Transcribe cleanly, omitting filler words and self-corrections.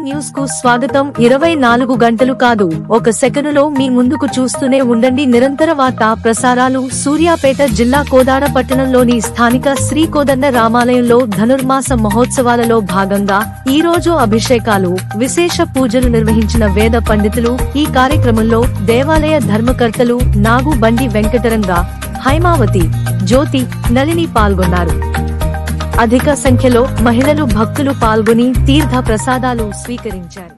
News కు స్వాగతం. 24 గంటలు కాదు, ఒక సెకనులో మీ ముందుకు చూస్తూనే ఉండండి. నిరంతర వార్తా ప్రసారాలు. సూర్యాపేట జిల్లా కోదాడ పట్టణంలోని స్థానిక శ్రీ కోదండ రామాలయంలో ధనుర్మాస మహోత్సవాలలో భాగంగా ఈ రోజు అభిషేకాలు, విశేష పూజలు నిర్వహించిన వేద పండితులు. ఈ కార్యక్రమంలో దేవాలయ ధర్మకర్తలు నాగు బండి వెంకటరంగ, హైమావతి, జ్యోతి, నళిని పాల్గొన్నారు. అధిక సంఖ్యలో మహిళలు, భక్తులు పాల్గొని తీర్థ ప్రసాదాలు స్వీకరించారు.